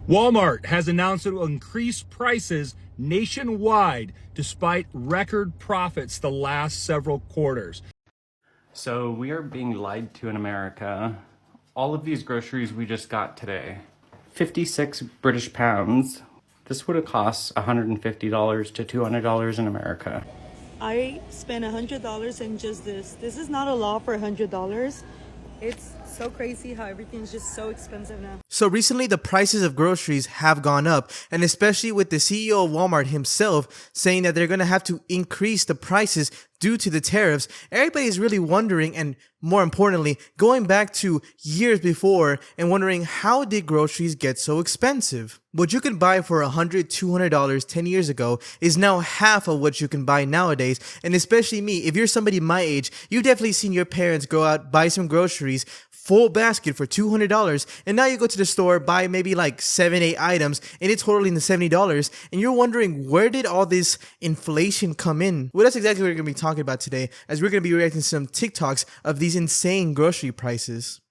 Walmart has announced it will increase prices nationwide despite record profits the last several quarters. So we are being lied to in America. All of these groceries we just got today, 56 British pounds. This would have cost $150 to $200 in America. I spent $100 in just this. This is not a lot for $100. It's so crazy how everything's just so expensive now. So recently the prices of groceries have gone up, and especially with the CEO of Walmart himself saying that they're going to have to increase the prices due to the tariffs, everybody's really wondering, and more importantly, going back to years before and wondering, how did groceries get so expensive? What you could buy for $100, $200 10 years ago is now half of what you can buy nowadays. And especially me, if you're somebody my age, you've definitely seen your parents go out, buy some groceries, full basket for $200, and now you go to the store, buy maybe like 7-8 items, and it's totaling the $70, and you're wondering, where did all this inflation come in? Well, that's exactly what we're going to be talking about today, as we're going to be reacting to some TikToks of these insane grocery prices.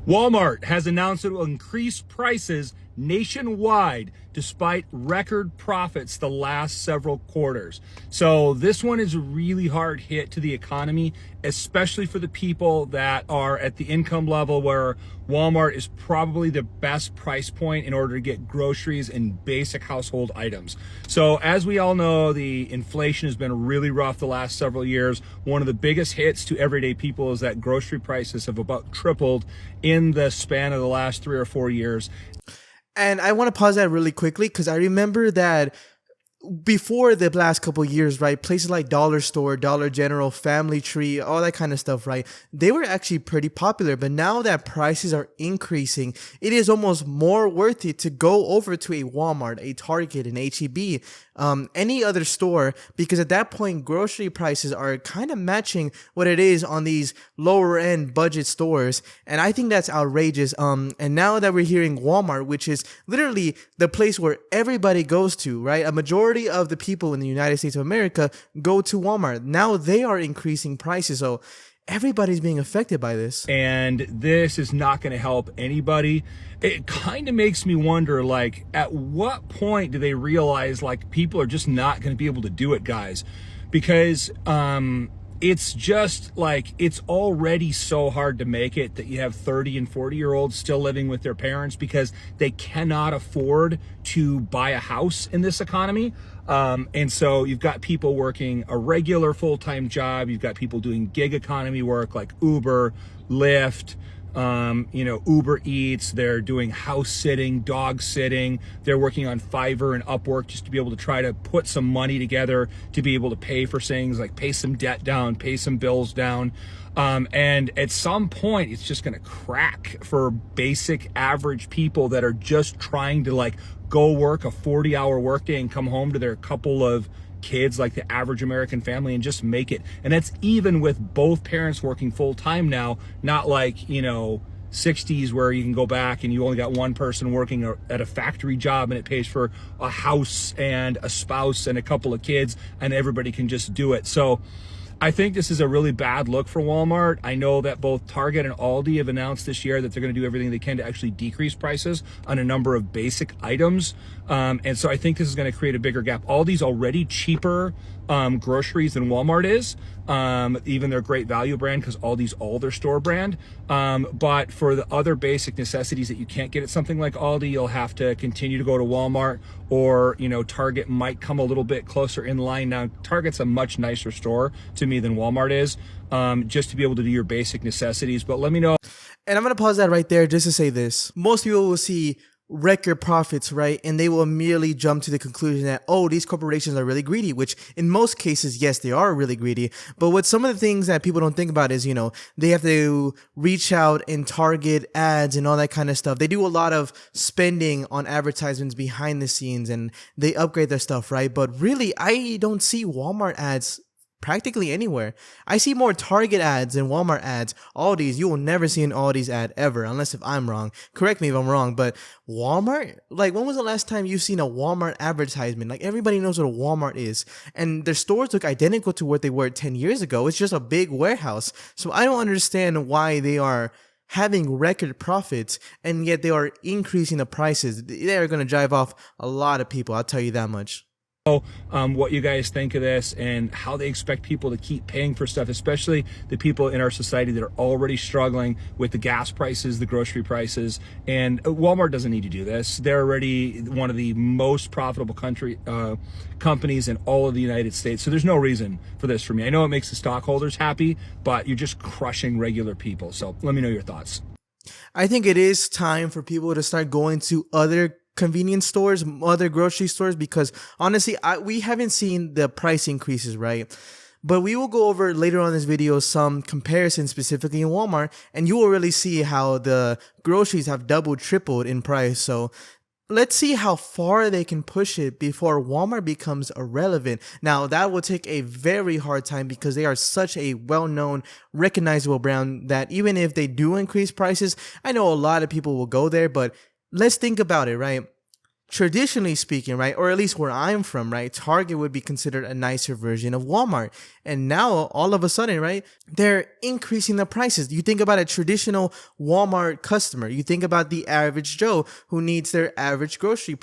Walmart has announced it will increase prices nationwide despite record profits the last several quarters. So this one is a really hard hit to the economy, especially for the people that are at the income level where Walmart is probably the best price point in order to get groceries and basic household items. So as we all know, the inflation has been really rough the last several years. One of the biggest hits to everyday people is that grocery prices have about tripled in the span of the last 3 or 4 years. And I want to pause that really quickly because I remember that before the last couple of years, right, places like Dollar Store, Dollar General, Family Tree, all that kind of stuff, right, they were actually pretty popular. But now that prices are increasing, it is almost more worth it to go over to a Walmart, a Target, an H-E-B, any other store, because at that point, grocery prices are kind of matching what it is on these lower end budget stores. And I think that's outrageous. And now that we're hearing Walmart, which is literally the place where everybody goes to, right? A majority of the people in the United States of America go to Walmart. Now they are increasing prices. So everybody's being affected by this. And this is not going to help anybody. It kind of makes me wonder, like, at what point do they realize, like, people are just not going to be able to do it, guys? Because it's just like, it's already so hard to make it that you have 30 and 40-year-olds still living with their parents because they cannot afford to buy a house in this economy. And so you've got people working a regular full-time job. You've got people doing gig economy work like Uber, Lyft, Uber Eats. They're doing house sitting, dog sitting. They're working on Fiverr and Upwork just to be able to try to put some money together to be able to pay for things like pay some debt down, pay some bills down. And at some point, it's just going to crack for basic average people that are just trying to like go work a 40-hour workday and come home to their couple of kids, like the average American family, and just make it. And that's even with both parents working full time now, not like, 60s where you can go back and you only got one person working at a factory job and it pays for a house and a spouse and a couple of kids and everybody can just do it. So I think this is a really bad look for Walmart. I know that both Target and Aldi have announced this year that they're going to do everything they can to actually decrease prices on a number of basic items. And so I think this is going to create a bigger gap. Aldi's already cheaper groceries than Walmart is. Even their great value brand, because Aldi's all their store brand. But for the other basic necessities that you can't get at something like Aldi, you'll have to continue to go to Walmart, or, Target might come a little bit closer in line. Now, Target's a much nicer store to me than Walmart is, just to be able to do your basic necessities. But let me know. And I'm going to pause that right there just to say this. Most people will see record profits, right? And they will immediately jump to the conclusion that, oh, these corporations are really greedy, which in most cases, yes, they are really greedy. But what some of the things that people don't think about is, they have to reach out and target ads and all that kind of stuff. They do a lot of spending on advertisements behind the scenes and they upgrade their stuff, right? But really, I don't see Walmart ads practically anywhere. I see more Target ads than Walmart ads. Aldi's, you will never see an Aldi's ad ever, unless if I'm wrong. Correct me if I'm wrong, but Walmart? Like, when was the last time you've seen a Walmart advertisement? Like, everybody knows what a Walmart is. And their stores look identical to what they were 10 years ago. It's just a big warehouse. So I don't understand why they are having record profits, and yet they are increasing the prices. They are going to drive off a lot of people, I'll tell you that much. What you guys think of this and how they expect people to keep paying for stuff, especially the people in our society that are already struggling with the gas prices, the grocery prices. And Walmart doesn't need to do this. They're already one of the most profitable companies in all of the United States. So there's no reason for this for me. I know it makes the stockholders happy, but you're just crushing regular people. So let me know your thoughts. I think it is time for people to start going to other convenience stores, other grocery stores, because honestly, we haven't seen the price increases, right? But we will go over later on in this video some comparisons specifically in Walmart, and you will really see how the groceries have doubled, tripled in price. So let's see how far they can push it before Walmart becomes irrelevant. Now, that will take a very hard time because they are such a well-known, recognizable brand that even if they do increase prices, I know a lot of people will go there, but let's think about it, right? Traditionally speaking, right, or at least where I'm from, right, Target would be considered a nicer version of Walmart. And now, all of a sudden, right, they're increasing the prices. You think about a traditional Walmart customer. You think about the average Joe who needs their average groceries.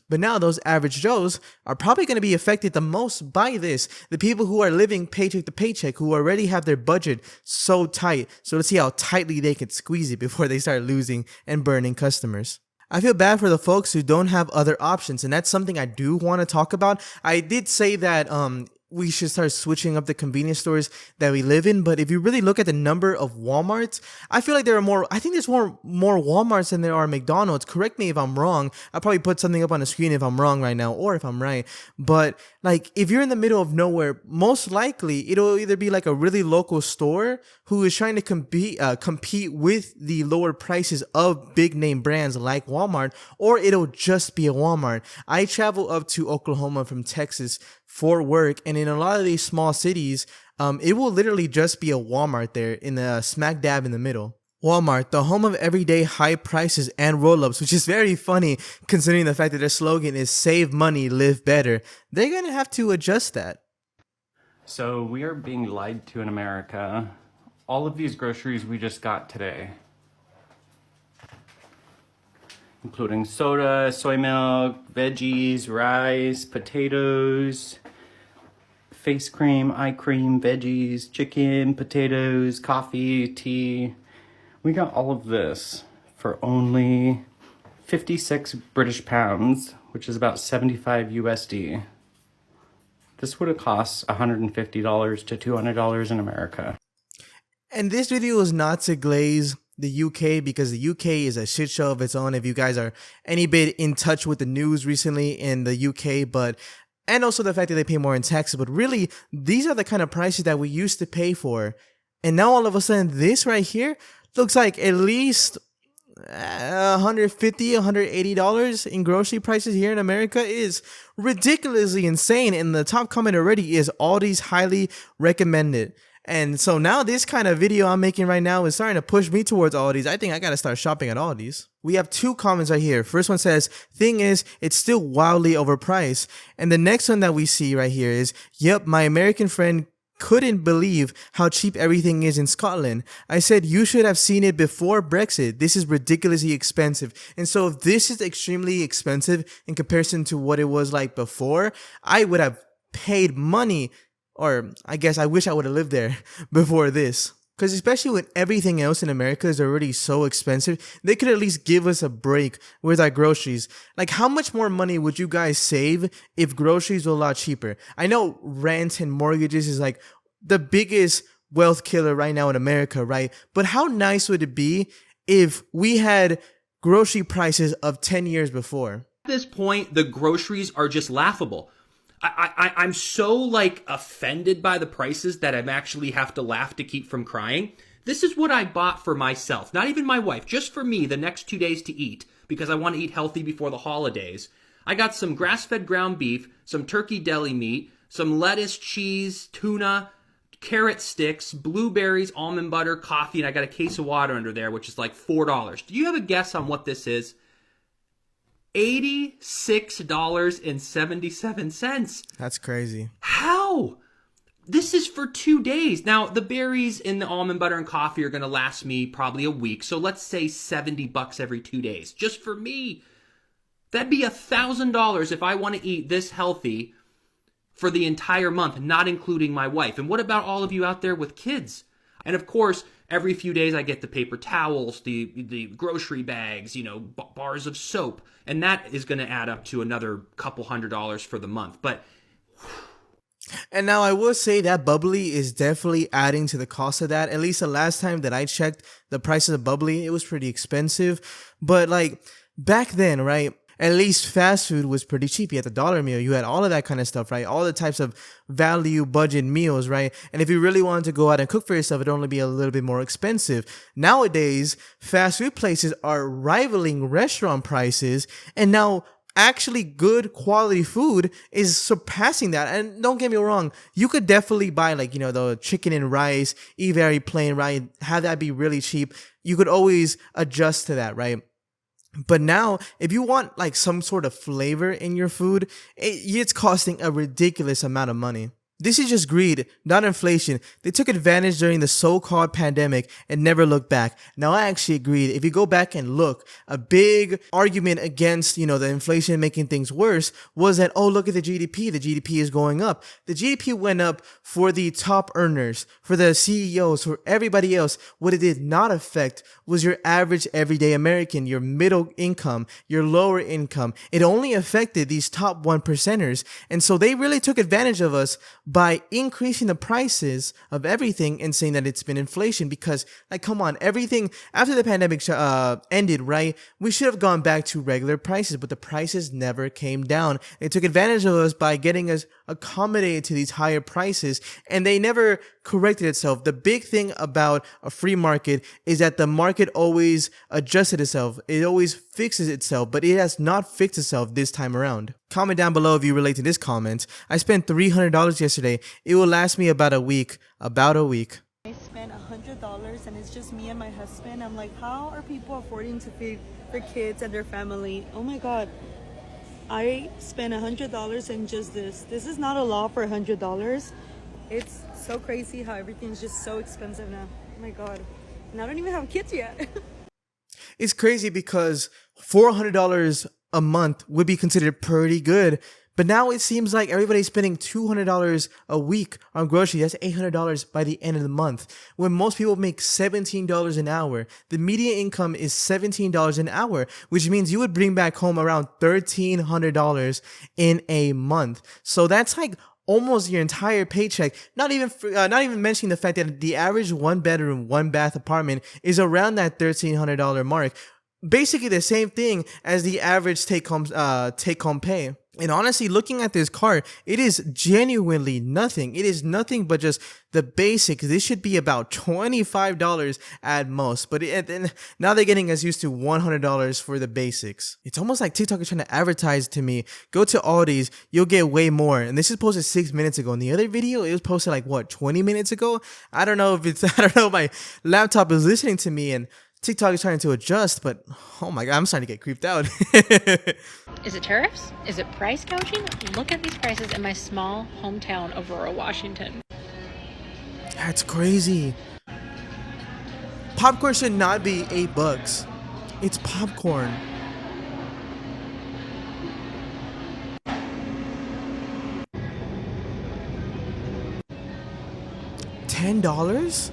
But now those average Joes are probably going to be affected the most by this. The people who are living paycheck to paycheck, who already have their budget so tight. So let's see how tightly they can squeeze it before they start losing and burning customers. I feel bad for the folks who don't have other options, and that's something I do want to talk about. I did say that we should start switching up the convenience stores that we live in, but if you really look at the number of Walmarts, I feel like I think there's more Walmarts than there are McDonald's. Correct me if I'm wrong. I'll probably put something up on the screen if I'm wrong right now, or if I'm right. But like, if you're in the middle of nowhere, most likely it'll either be like a really local store who is trying to compete with the lower prices of big name brands like Walmart, or it'll just be a Walmart. I travel up to Oklahoma from Texas for work, and in a lot of these small cities, it will literally just be a Walmart there in the smack dab in the middle. Walmart, the home of everyday high prices and roll-ups, which is very funny considering the fact that their slogan is save money, live better. They're going to have to adjust that. So we are being lied to in America. All of these groceries we just got today, including soda, soy milk, veggies, rice, potatoes, face cream, eye cream, veggies, chicken, potatoes, coffee, tea. We got all of this for only 56 British pounds, which is about 75 USD. This would have cost $150 to $200 in America. And this video is not to glaze the UK, because the UK is a shit show of its own if you guys are any bit in touch with the news recently in the UK, and also the fact that they pay more in taxes. But really, these are the kind of prices that we used to pay for. And now all of a sudden, this right here looks like at least $150, $180 in grocery prices here in America. Is ridiculously insane. And the top comment already is Aldi's highly recommended. And so now this kind of video I'm making right now is starting to push me towards Aldi's. I think I got to start shopping at Aldi's. We have two comments right here. First one says, thing is, it's still wildly overpriced. And the next one that we see right here is, yep, my American friend couldn't believe how cheap everything is in Scotland. I said, you should have seen it before Brexit. This is ridiculously expensive. And so if this is extremely expensive in comparison to what it was like before, I would have paid money, or I guess I wish I would have lived there before this. Because especially when everything else in America is already so expensive, they could at least give us a break with our groceries. Like, how much more money would you guys save if groceries were a lot cheaper? I know rent and mortgages is like the biggest wealth killer right now in America, right? But how nice would it be if we had grocery prices of 10 years before? At this point, the groceries are just laughable. I'm so like offended by the prices that I actually have to laugh to keep from crying. This is what I bought for myself, not even my wife, just for me the next 2 days to eat, because I want to eat healthy before the holidays. I got some grass-fed ground beef, some turkey deli meat, some lettuce, cheese, tuna, carrot sticks, blueberries, almond butter, coffee, and I got a case of water under there, which is like $4. Do you have a guess on what this is? $86.77. That's crazy. How? This is for 2 days. Now, the berries and the almond butter and coffee are going to last me probably a week. So let's say $70 every 2 days. Just for me. That'd be $1,000 if I want to eat this healthy for the entire month, not including my wife. And what about all of you out there with kids? And of course, every few days I get the paper towels, the grocery bags, bars of soap. And that is going to add up to another couple $100 for the month. But and now I will say that bubbly is definitely adding to the cost of that. At least the last time that I checked the prices of bubbly, it was pretty expensive. But like back then, right? At least fast food was pretty cheap. You had the dollar meal. You had all of that kind of stuff, right? All the types of value budget meals, right? And if you really wanted to go out and cook for yourself, it'd only be a little bit more expensive. Nowadays, fast food places are rivaling restaurant prices. And now actually good quality food is surpassing that. And don't get me wrong, you could definitely buy the chicken and rice, eat very plain, right? Have that be really cheap. You could always adjust to that, right? But now, if you want like some sort of flavor in your food, it's costing a ridiculous amount of money. This is just greed, not inflation. They took advantage during the so-called pandemic and never looked back. Now, I actually agreed. If you go back and look, a big argument against, the inflation making things worse was that, oh, look at the GDP. The GDP is going up. The GDP went up for the top earners, for the CEOs, for everybody else. What it did not affect was your average everyday American, your middle income, your lower income. It only affected these top 1%ers. And so they really took advantage of us by increasing the prices of everything and saying that it's been inflation, because like, come on, everything after the pandemic ended, right? We should have gone back to regular prices, but the prices never came down. They took advantage of us by getting us accommodated to these higher prices, and they never corrected itself. The big thing about a free market is that the market always adjusted itself. It always fixes itself, but it has not fixed itself this time around. Comment down below if you relate to this comment. I spent $300 yesterday. It will last me about a week. About a week. I spent $100 and it's just me and my husband. I'm like, how are people affording to feed their kids and their family? Oh my God. I spent $100 in just this. This is not a lot for $100. It's so crazy how everything's just so expensive now. Oh my God. And I don't even have kids yet. It's crazy because $400 a month would be considered pretty good. But now it seems like everybody's spending $200 a week on groceries. That's $800 by the end of the month. When most people make $17 an hour, the median income is $17 an hour, which means you would bring back home around $1,300 in a month. So that's like almost your entire paycheck. Not even mentioning the fact that the average 1-bedroom, 1-bath apartment is around that $1,300 mark. Basically the same thing as the average take-home pay. And honestly, looking at this cart, it is genuinely nothing. It is nothing but just the basics. This should be about $25 at most. But now they're getting us used to $100 for the basics. It's almost like TikTok is trying to advertise to me. Go to Aldi's, you'll get way more. And this is posted 6 minutes ago. And the other video, it was posted like, 20 minutes ago? I don't know if my laptop is listening to me and TikTok is trying to adjust, but oh my God, I'm starting to get creeped out. Is it tariffs? Is it price gouging? Look at these prices in my small hometown of Aurora, Washington. That's crazy. Popcorn should not be $8. It's popcorn. $10?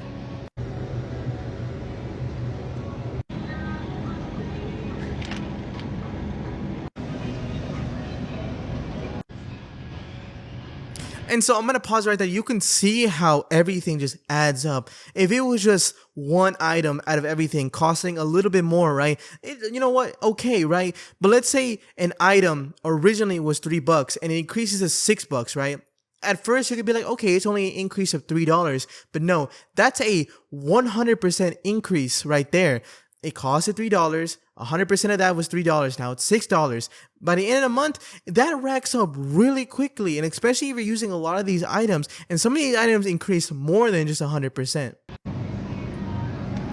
And so I'm going to pause right there. You can see how everything just adds up. If it was just one item out of everything costing a little bit more, right? You know what? Okay, right? But let's say an item originally was $3 and it increases to $6, right? At first, you could be like, okay, it's only an increase of $3. But no, that's a 100% increase right there. It costed $3. 100% of that was $3. Now it's $6. By the end of the month, that racks up really quickly. And especially if you're using a lot of these items, and some of these items increase more than just 100%.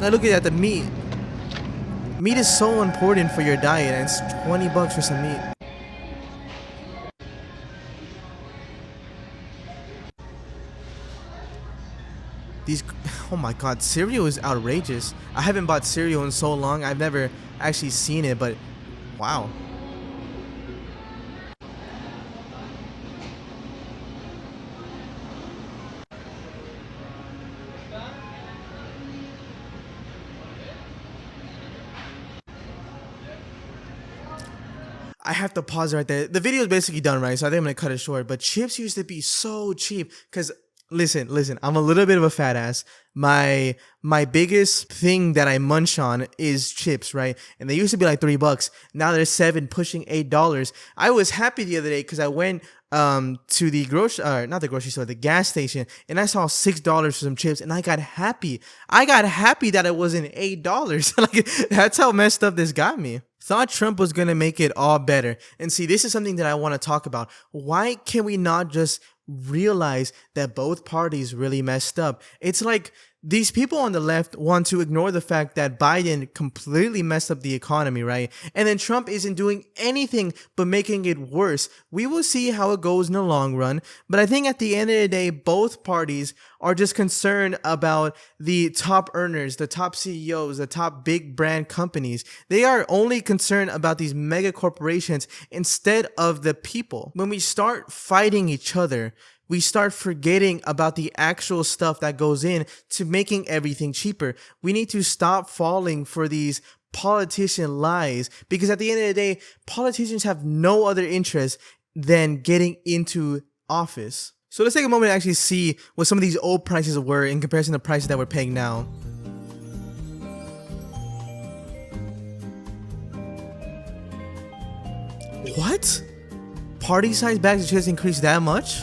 Now look at that, the meat. Meat is so important for your diet, and it's $20 for some meat. These, oh my god, cereal is outrageous. I haven't bought cereal in so long. I've never actually seen it, but wow. I have to pause right there. The video is basically done, right? So I think I'm gonna cut it short. But chips used to be so cheap. Cause listen, I'm a little bit of a fat ass. My biggest thing that I munch on is chips, right? And they used to be like $3. Now they're $7, pushing $8. I was happy the other day because I went to the not the grocery store, the gas station, and I saw $6 for some chips, and I got happy. I got happy that it wasn't $8. Like, that's how messed up this got me. Thought Trump was gonna make it all better. And see, this is something that I want to talk about. Why can we not just realize that both parties really messed up? It's like these people on the left want to ignore the fact that Biden completely messed up the economy, right? And then Trump isn't doing anything but making it worse. We will see how it goes in the long run. But I think at the end of the day, both parties are just concerned about the top earners, the top CEOs, the top big brand companies. They are only concerned about these mega corporations instead of the people. When we start fighting each other, we start forgetting about the actual stuff that goes in to making everything cheaper. We need to stop falling for these politician lies, because at the end of the day, politicians have no other interest than getting into office. So let's take a moment to actually see what some of these old prices were in comparison to prices that we're paying now. What? Party size bags of chips increased that much?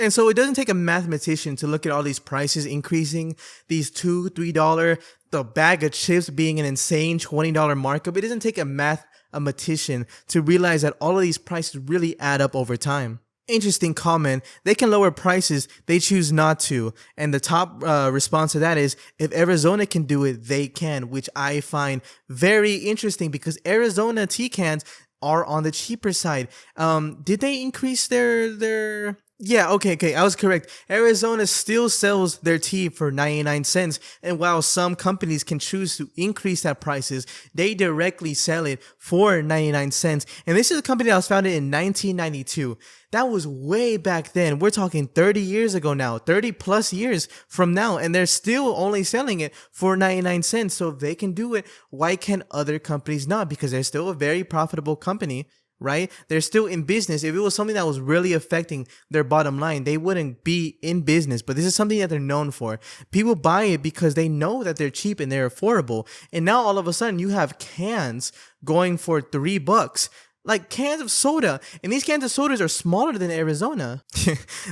And so it doesn't take a mathematician to look at all these prices increasing, these $2, $3, the bag of chips being an insane $20 markup. It doesn't take a mathematician to realize that all of these prices really add up over time. Interesting comment. They can lower prices, they choose not to. And the top response to that is, if Arizona can do it, they can, which I find very interesting because Arizona tea cans are on the cheaper side. Did they increase their Yeah, okay, I was correct. Arizona still sells their tea for 99 cents, and while some companies can choose to increase that prices, they directly sell it for 99 cents. And this is a company that was founded in 1992. That was way back then. We're talking 30 years ago now, 30 plus years from now, and they're still only selling it for 99 cents. So if they can do it, why can other companies not? Because they're still a very profitable company, right? They're still in business. If it was something that was really affecting their bottom line, they wouldn't be in business. But this is something that they're known for. People buy it because they know that they're cheap and they're affordable. And now all of a sudden you have cans going for $3. Like cans of soda. And these cans of sodas are smaller than Arizona.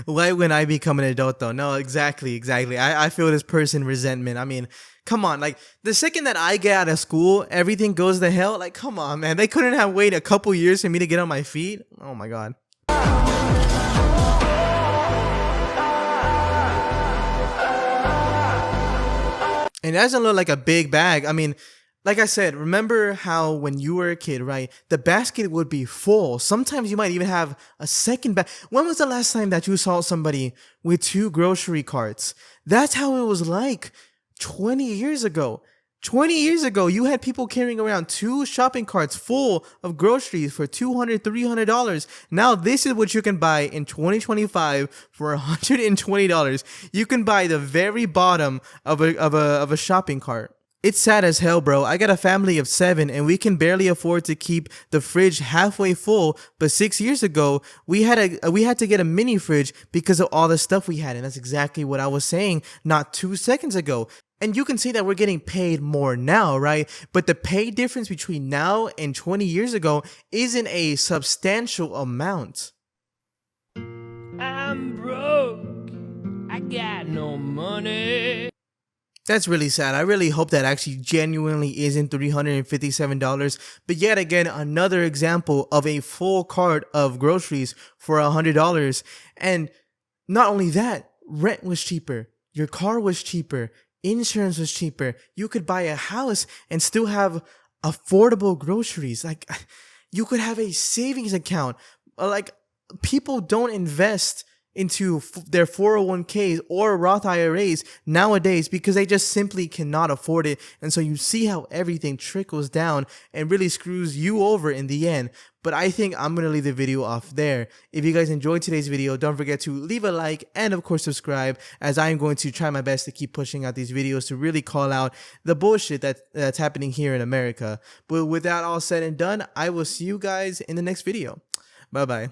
Why when I become an adult though? No, exactly. I feel this person resentment. I mean, come on, like the second that I get out of school, everything goes to hell. Like, come on, man. They couldn't have waited a couple years for me to get on my feet. Oh my God. And it doesn't look like a big bag. I mean, like I said, remember how when you were a kid, right, the basket would be full. Sometimes you might even have a second bag. When was the last time that you saw somebody with 2 grocery carts? That's how it was like 20 years ago. 20 years ago, you had people carrying around 2 shopping carts full of groceries for $200, $300. Now this is what you can buy in 2025 for $120. You can buy the very bottom of a shopping cart. It's sad as hell, bro. I got a family of 7 and we can barely afford to keep the fridge halfway full. But 6 years ago, we had to get a mini fridge because of all the stuff we had. And that's exactly what I was saying not 2 seconds ago. And you can see that we're getting paid more now, right? But the pay difference between now and 20 years ago isn't a substantial amount. I'm broke. I got no money. That's really sad. I really hope that actually genuinely isn't $357. But yet again, another example of a full cart of groceries for $100. And not only that, rent was cheaper. Your car was cheaper. Insurance was cheaper. You could buy a house and still have affordable groceries. Like, you could have a savings account. Like, people don't invest into their 401ks or Roth IRAs nowadays because they just simply cannot afford it. And so you see how everything trickles down and really screws you over in the end. But I think I'm going to leave the video off there. If you guys enjoyed today's video, don't forget to leave a like and of course subscribe, as I am going to try my best to keep pushing out these videos to really call out the bullshit that's happening here in America. But with that all said and done, I will see you guys in the next video. Bye bye.